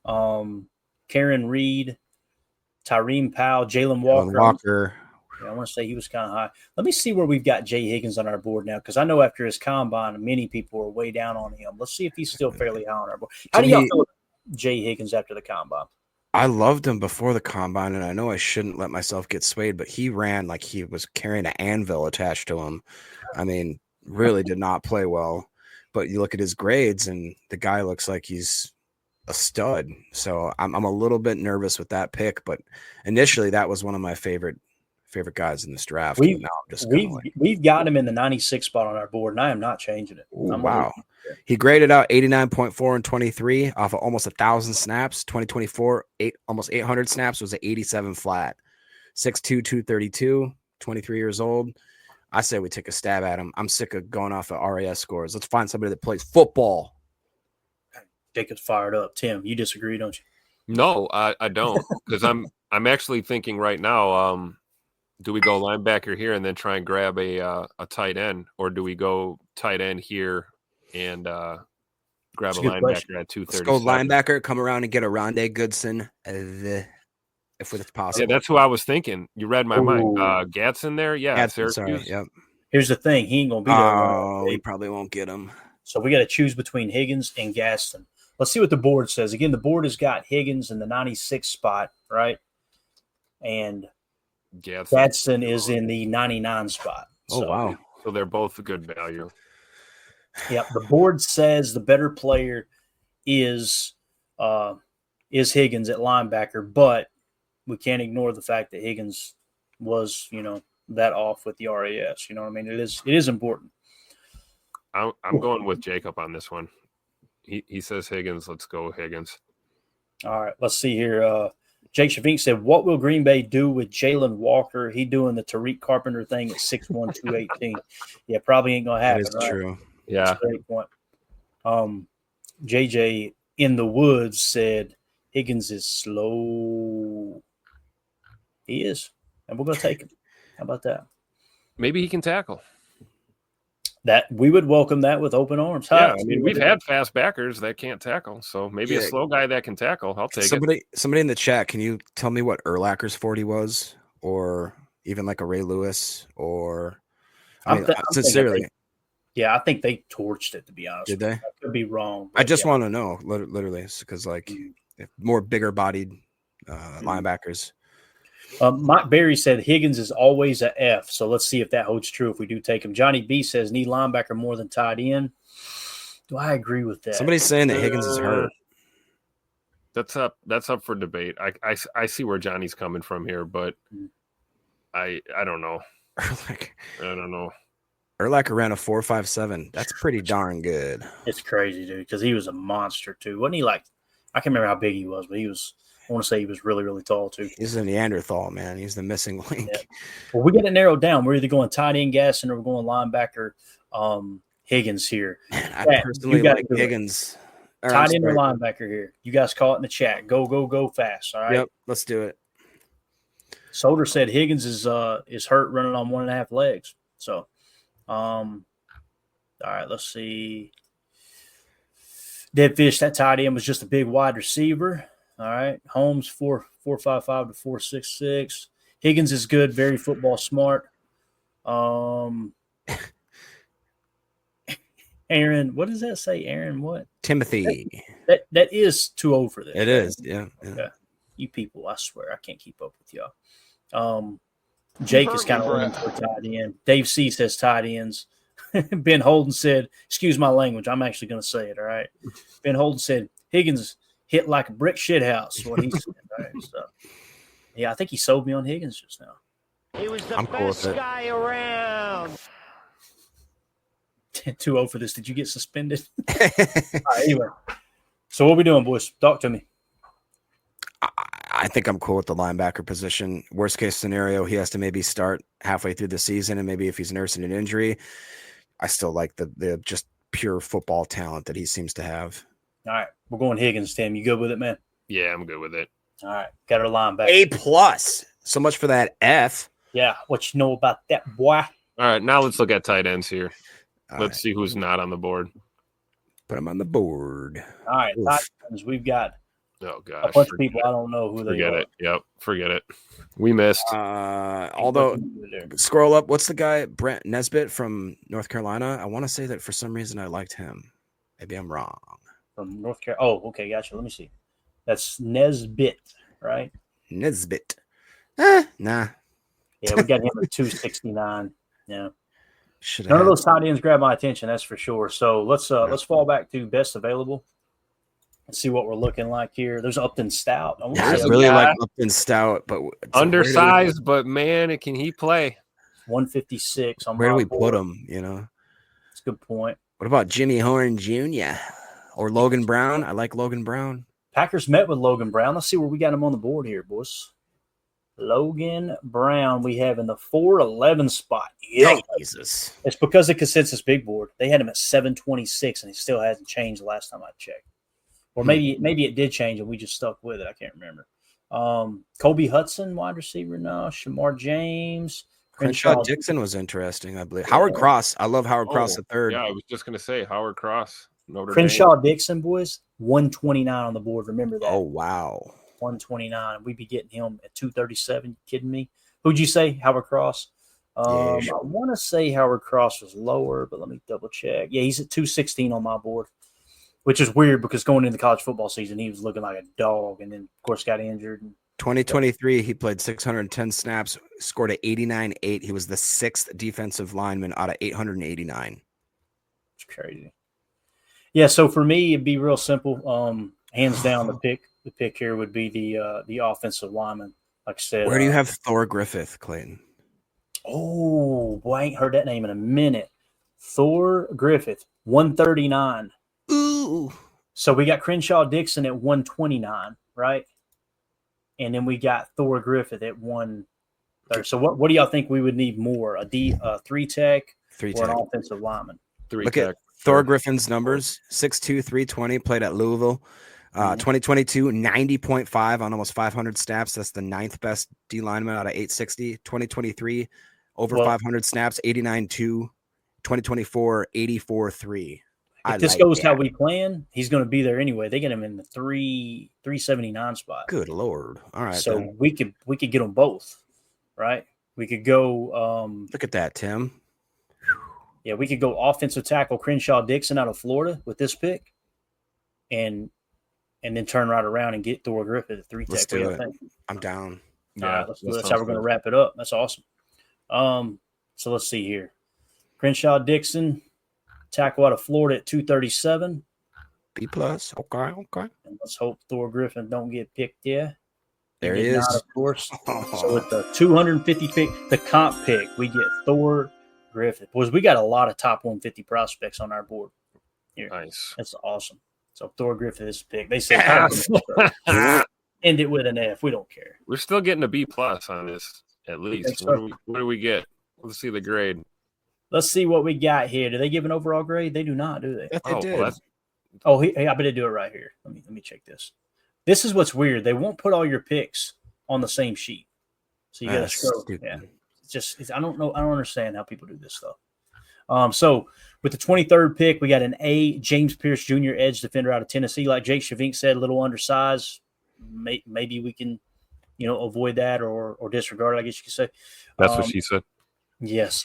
McLeod, Karen Reed, Tyreem Powell, Jalen Walker. Yeah, I want to say he was kind of high. Let me see where we've got Jay Higgins on our board now, because I know after his combine, many people are way down on him. Let's see if he's still fairly high on our board. How do y'all feel about Jay Higgins after the combine? I loved him before the combine, and I know I shouldn't let myself get swayed, but he ran like he was carrying an anvil attached to him. I mean, really did not play well. But you look at his grades, and the guy looks like he's a stud. So I'm a little bit nervous with that pick, but initially that was one of my favorite guys in this draft. We've got him in the 96 spot on our board, and I am not changing it. Wow. He graded out 89.4 and 23 off of almost 1,000 snaps. 2024, almost 800 snaps was an 87 flat. 6'2", 232, 23 years old. I say we take a stab at him. I'm sick of going off of RAS scores. Let's find somebody that plays football. Jacob's fired up. Tim, you disagree, don't you? No, I don't, because I'm actually thinking right now. Do we go linebacker here and then try and grab a tight end, or do we go tight end here and grab a linebacker question. at 230? Let's go linebacker, come around and get a Rondé Goodson, if it's possible. Yeah, that's who I was thinking. You read my mind. Gatson there? Yeah, sorry. Yep. Here's the thing. He ain't going to be there. Oh, we probably won't get him. So we got to choose between Higgins and Gaston. Let's see what the board says. Again, the board has got Higgins in the 96 spot, right? And Gadsden is in the 99 spot. Oh, wow. So they're both a good value. Yeah, the board says the better player is Higgins at linebacker, but we can't ignore the fact that Higgins was, that off with the RAS. You know what I mean? It is important. I'm going with Jacob on this one. He says Higgins. Let's go Higgins. All right, let's see here. Jake Shavink said, what will Green Bay do with Jalen Walker? He doing the Tariq Carpenter thing at 6'1", 218. Yeah, probably ain't going to happen. That is right? true. Yeah. That's a great point. JJ in the Woods said Higgins is slow. He is, and we're going to take him. How about that? Maybe he can tackle. That we would welcome that with open arms. Yeah, I mean, we've had fast backers that can't tackle, so maybe a slow guy that can tackle. I'll take it. Somebody in the chat, can you tell me what Urlacher's 40 was, or even like a Ray Lewis, or sincerely? I think they torched it, to be honest. Did they? I could be wrong. I just want to know, literally, because if more bigger bodied linebackers. Mike Berry said Higgins is always a F, so let's see if that holds true if we do take him. Johnny B says need linebacker more than tight end. Do I agree with that? Somebody's saying that Higgins is hurt. That's up for debate. I see where Johnny's coming from here, but I don't know. I don't know. Urlacher ran a 4.57. That's pretty darn good. It's crazy, dude, because he was a monster too. Wasn't he? Like, I can't remember how big he was, but he was. I want to say he was really, really tall, too. He's a Neanderthal, man. He's the missing link. Yeah. Well, we got to narrow it down. We're either going tight end Gaston or we're going linebacker Higgins here. Man, I personally like Higgins. Tight end or linebacker here. You guys call it in the chat. Go fast, all right? Yep, let's do it. Solder said Higgins is hurt running on 1.5 legs. So All right, let's see. Dead Fish, that tight end was just a big wide receiver. All right. Holmes, 4.55 to 4.66. Higgins is good, very football smart. Aaron, what does that say? Aaron, what? Timothy. That is too old for this. It is, yeah. Okay. You people, I swear, I can't keep up with y'all. Jake is kind of leaning for tight end. Dave C says tight ends. Ben Holden said, excuse my language, I'm actually going to say it, all right? Ben Holden said, Higgins hit like a brick shit house, what he said, all right? So, yeah, I think he sold me on Higgins just now. He was the I'm cool best with it. guy around. Too old for this. Did you get suspended? All right, anyway. So what are we doing, boys? Talk to me. I think I'm cool with the linebacker position. Worst case scenario, he has to maybe start halfway through the season, and maybe if he's nursing an injury, I still like the just pure football talent that he seems to have. All right, we're going Higgins, Tim. You good with it, man? Yeah, I'm good with it. All right, got our linebacker. A+. So much for that F. Yeah, what you know about that, boy? All right, now let's look at tight ends here. All Let's right, see who's not on the board. put him on the board. All right, Oof. tight ends, we've got Oh, a gosh. bunch of people I don't know who they Forget are. it. Yep, forget it. We missed. Although, scroll up. What's the guy, Brent Nesbitt from North Carolina? I want to say that for some reason I liked him. Maybe I'm wrong. From North Carolina. Oh, okay, gotcha. Let me see. That's Nesbitt, right? Nesbitt. Nah. Yeah, we got him at 269. Yeah. Should None of have. those tight ends grab my attention, that's for sure. So let's fall back to best available and see what we're looking like here. There's Upton Stout. I I There's a really guy. like Upton Stout, but Undersized, but man, can he play? 156 on Where do my we board. put him? You know, That's a good point. what about Jimmy Horn Jr. or Logan Brown? I like Logan Brown. Packers met with Logan Brown. Let's see where we got him on the board here, boys. Logan Brown, we have in the 411 spot. Yeah, Jesus. it's because of consensus big board. They had him at 726, and he still hasn't changed the last time I checked. Or maybe it did change, and we just stuck with it. I can't remember. Kobe Hudson, wide receiver, no. Shamar James, Crenshaw Dixon was interesting, I believe. Howard Cross. I love Howard Cross the third. Yeah, I was just going to say Howard Cross. Notre Crenshaw Dixon, boys, 129 on the board. Remember that? Oh, wow. 129. We'd be getting him at 237. You kidding me? Who'd you say? Howard Cross? I want to say Howard Cross was lower, but let me double check. Yeah, he's at 216 on my board, which is weird because going into the college football season, he was looking like a dog, and then, of course, got injured. 2023, he played 610 snaps, scored an 89.8. He was the sixth defensive lineman out of 889. It's crazy. Yeah, so for me, it'd be real simple. Hands down, the pick here would be the offensive lineman. Like I said, Where do you have Thor Griffith, Clayton? Oh, boy, I ain't heard that name in a minute. Thor Griffith, 139. Ooh. So we got Crenshaw Dixon at 129, right? And then we got Thor Griffith at 130. So what do y'all think we would need more? A three tech or an offensive lineman? Look at Thor Griffin's numbers: 6'2", 320, played at Louisville. 2022, 90.5 on almost 500 snaps. That's the ninth best D lineman out of 860. 2023, over 500 snaps, 89.2. 2024, 84.3. If this goes how we plan, he's going to be there anyway. They get him in the 379 spot. Good Lord. All right. So then. we could get them both, right? We could go look at that, Tim. Yeah, we could go offensive tackle Crenshaw Dixon out of Florida with this pick and then turn right around and get Thor Griffith at three tech. Let's do it. I'm down. All right, that's how we're going to wrap it up. That's awesome. So let's see here. Crenshaw Dixon, tackle out of Florida at 237. B+. Okay. And let's hope Thor Griffin don't get picked. Yeah. There he is. Not, of course. So with the 250 pick, the comp pick, we get Thor Griffith. Boys, we got a lot of top 150 prospects on our board here. Nice. That's awesome. So Thor Griffith is pick. They said end it with an F. We don't care. We're still getting a B+ on this, at least. So. What do we get? Let's see the grade. Let's see what we got here. Do they give an overall grade? They do not, do they? They did. Well, hey, I better do it right here. Let me check this. This is what's weird. They won't put all your picks on the same sheet. So you got to scroll. Yeah. I don't know. I don't understand how people do this stuff. So with the 23rd pick, we got an A, James Pierce Jr., edge defender out of Tennessee. Like Jake Shavink said, a little undersized. Maybe we can, avoid that or disregard it, I guess you could say. That's what she said. Yes.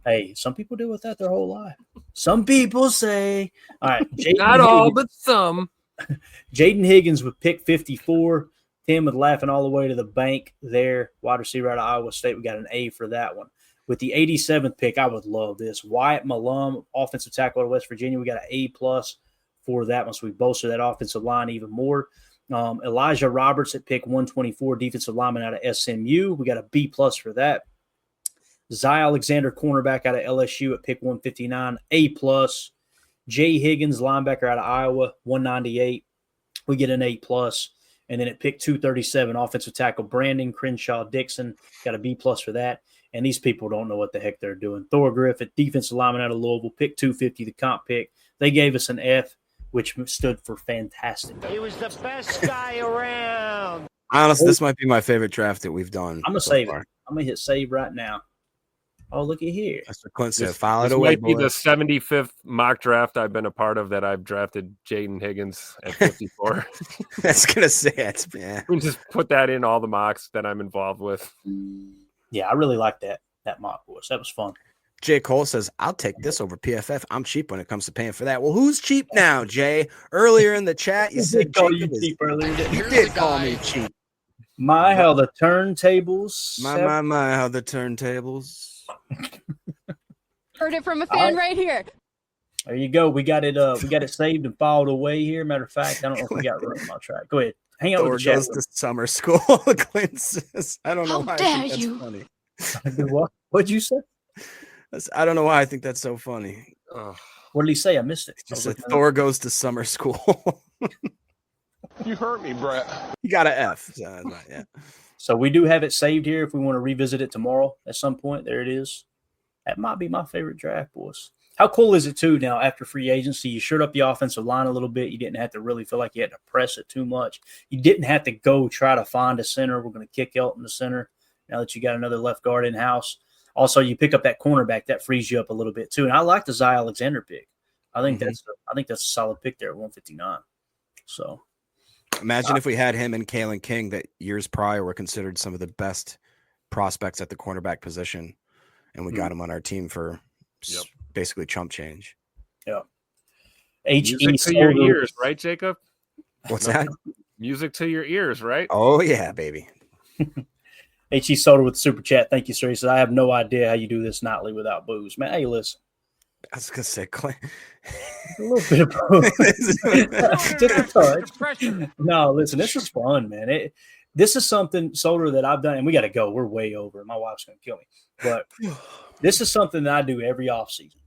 Hey, some people deal with that their whole life. Some people say, all right. Not all, but some. Jaden Higgins with pick 54. Tim with laughing all the way to the bank there. Wide receiver out of Iowa State. We got an A for that one. With the 87th pick, I would love this. Wyatt Malum, offensive tackle out of West Virginia. We got an A+ for that one. So we bolster that offensive line even more. Elijah Roberts at pick 124, defensive lineman out of SMU. We got a B+ for that. Zy Alexander, cornerback out of LSU at pick 159, A+. Jay Higgins, linebacker out of Iowa, 198. We get an A+. And then at pick 237, offensive tackle Brandon Crenshaw Dixon, got a B+ for that. And these people don't know what the heck they're doing. Thor Griffith, defensive lineman out of Louisville, pick 250, the comp pick. They gave us an F, which stood for fantastic. He was the best guy around. Honestly, this might be my favorite draft that we've done. I'm going to save it. I'm going to hit save right now. Oh, look at here. That's what Clint said. File it This away, might be the boys. 75th mock draft I've been a part of that I've drafted Jaden Higgins at 54. I was going to say it. Yeah. We just put that in all the mocks that I'm involved with. Yeah, I really like that mock, boys. That was fun. Jay Cole says, I'll take this over PFF. I'm cheap when it comes to paying for that. Well, who's cheap now, Jay? Earlier in the chat, you said you cheap earlier. You did call me cheap. My, how the turntables. My, how the turntables. Heard it from a fan right here. There you go. We got it saved and filed away here. Matter of fact, I don't know if we got it right on my track. Go ahead. Hang out with the chat. Goes to summer school. Clint says, I don't know why I think that's funny. What'd you say? I don't know why I think that's so funny. What did he say? I missed it. Just said Thor goes to summer school. You hurt me, Brett. You got an F. So, yeah. So we do have it saved here if we want to revisit it tomorrow at some point. There it is. That might be my favorite draft, boys. How cool is it, too, now after free agency? You shored up the offensive line a little bit. You didn't have to really feel like you had to press it too much. You didn't have to go try to find a center. We're going to kick Elton to center now that you got another left guard in-house. Also, you pick up that cornerback. That frees you up a little bit, too. And I like the Zy Alexander pick. I think that's a solid pick there at 159. So imagine if we had him and Kalen King that years prior were considered some of the best prospects at the cornerback position, and we got him on our team for basically chump change. Yeah. Music to your ears, right, Jacob? What's that? Music to your ears, right? Oh, yeah, baby. H.E. Soda with the super chat. Thank you, sir. He says, I have no idea how you do this nightly without booze. Man, hey, listen. I was going to say, Clint. A little bit of booze. Just a touch. No, listen, this is fun, man. This is something, Soda, that I've done, and we got to go. We're way over. My wife's going to kill me. But this is something that I do every offseason.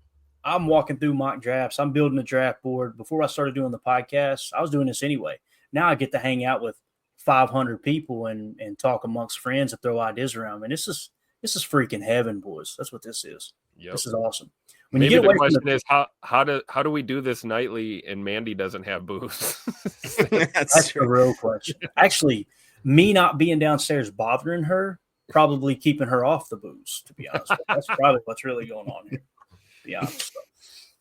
I'm walking through mock drafts. I'm building a draft board. Before I started doing the podcast, I was doing this anyway. Now I get to hang out with 500 people and talk amongst friends and throw ideas around. And this is freaking heaven, boys. That's what this is. Yep. This is awesome. When Maybe the question is how do we do this nightly and Mandy doesn't have booze? That's the real question. Actually, me not being downstairs bothering her, probably keeping her off the booze, to be honest. That's probably what's really going on here, to be honest.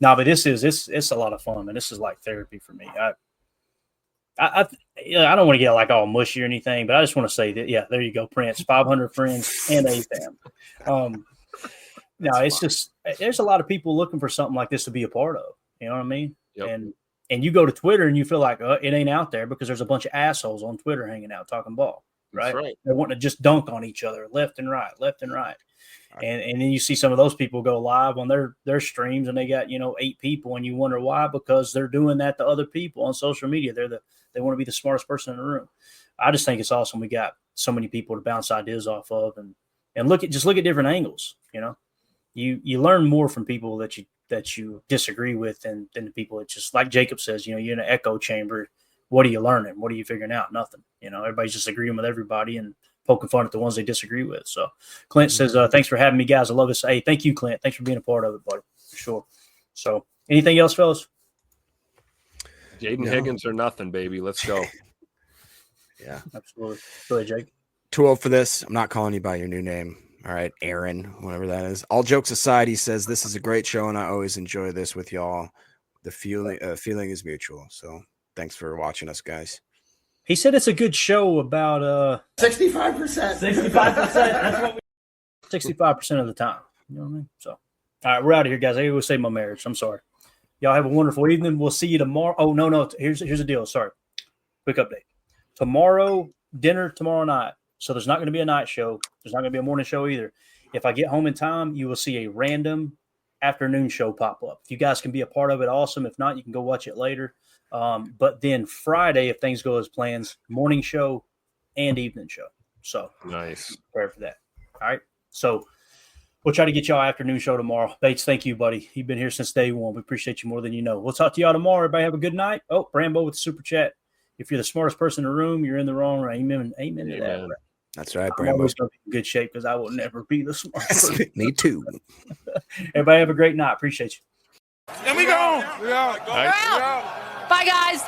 No, but it's a lot of fun, and this is like therapy for me. I don't want to get like all mushy or anything, but I just want to say that, there you go, Prince, 500 friends and a fam. No, it's just there's a lot of people looking for something like this to be a part of. You know what I mean? Yep. And you go to Twitter and you feel like it ain't out there because there's a bunch of assholes on Twitter hanging out talking ball, right? That's right. They're wanting to just dunk on each other left and right. And then you see some of those people go live on their streams and they got 8 people and you wonder why, because they're doing that to other people on social media. They want to be the smartest person in the room. I just think it's awesome. We got so many people to bounce ideas off of and look at different angles. You learn more from people that you disagree with than the people that just, like Jacob says, you're in an echo chamber. What are you learning? What are you figuring out? Nothing. Everybody's just agreeing with everybody and poking fun at the ones they disagree with. So Clint says, thanks for having me, guys. I love this. Hey, thank you, Clint. Thanks for being a part of it, buddy, for sure. So anything else, fellas? Jaden Higgins or nothing, baby. Let's go. Yeah, absolutely. Go ahead, Jake. Too old for this. I'm not calling you by your new name. All right, Aaron, whatever that is. All jokes aside, he says this is a great show, and I always enjoy this with y'all. The feeling is mutual. So thanks for watching us, guys. He said it's a good show about 65%. 65%. That's what 65% of the time. You know what I mean? So, all right, we're out of here, guys. I always say my marriage. I'm sorry. Y'all have a wonderful evening. We'll see you tomorrow. Oh, no. Here's the deal. Sorry. Quick update. Tomorrow, dinner tomorrow night. So there's not going to be a night show. There's not going to be a morning show either. If I get home in time, you will see a random afternoon show pop up. If you guys can be a part of it, awesome. If not, you can go watch it later. But then Friday, if things go as plans, morning show and evening show. So nice. Prepare for that. All right. So we'll try to get y'all afternoon show tomorrow. Bates, thank you, buddy. You've been here since day one. We appreciate you more than you know. We'll talk to y'all tomorrow. Everybody have a good night. Oh, Brambo with the super chat. If you're the smartest person in the room, you're in the wrong room. Amen to that. That's right, I'm always going to be in good shape because I will never be the smartest person. Me too. Everybody have a great night. Appreciate you. And we go. Bye, guys.